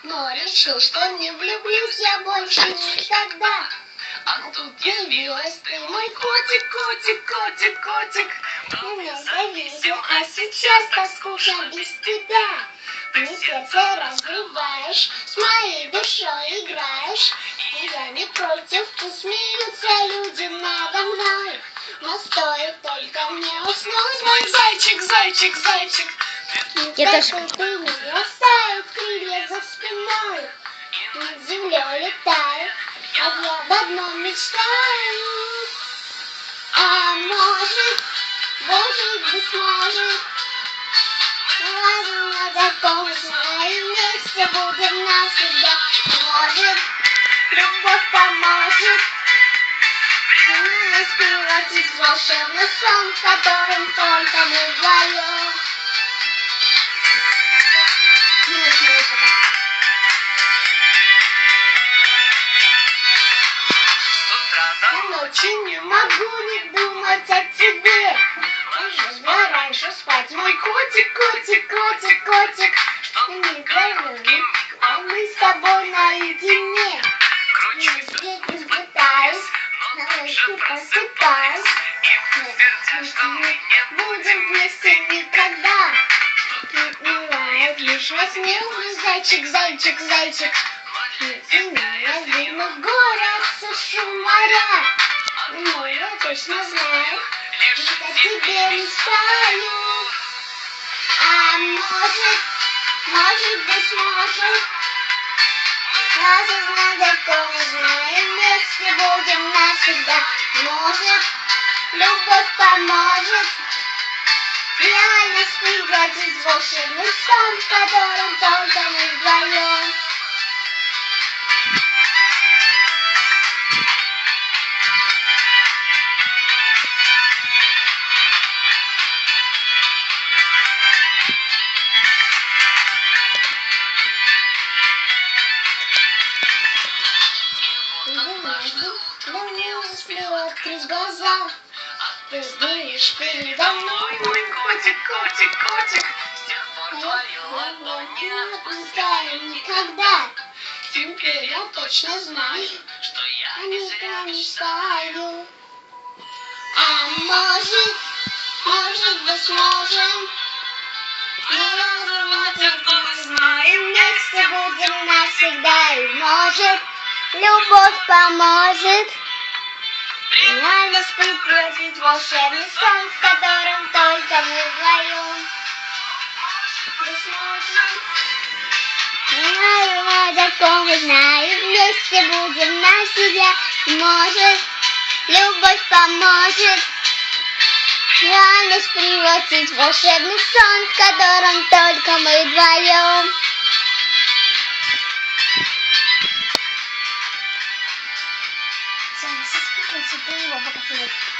Но решил, что не влюблюсь я больше никогда. А тут явилась ты, мой котик, котик, котик, котик. Был независим, а сейчас так скучно без тебя. Ты сердце разрываешь, с моей душой играешь. И я не против, пусть смеются люди надо мной. Но стоит только мне уснуть, мой зайчик, зайчик, зайчик. Я тоже. Ты не растают крылья за спиной. Над землей летаю, а я об одном мечтаю. А может, быть может, мы таком знаем, вместе будем навсегда. Может, любовь поможет нас превратить в волшебный сон, в котором только мы вдвоем. Ночи не могу не думать о тебе. Ложусь бы раньше спать, мой котик, котик, котик, котик. Что не говори, а мы с тобой наедине. Кручусь, пытаюсь, но лучше просыпаюсь. Будем вместе никогда. Бывает лишь во сне, мой зайчик, зайчик, зайчик. Я видно в горах сушу моря. Но я точно знаю, что о тебе мечтаю. А может, быть, может, нас такого знаем, вместе будем навсегда. Может, любовь поможет реальность превратить в волшебный сон, в котором только мы вдвоем. Открыть глаза, ты стоишь передо мной, мой котик, котик, котик. С тех пор твою ладонь не отпускаем никогда. Теперь я точно знаю, что я не зря мечтаю. А может, быть, сможем мы знаем, вместе будем навсегда. И может, любовь поможет реальность превратить в волшебный сон, в котором только мы вдвоем. Мы сможем, такого знаем, вместе будем навсегда. Может, любовь поможет реальность превратить в волшебный сон, в котором только мы вдвоем. Сейчас, ты его покажи.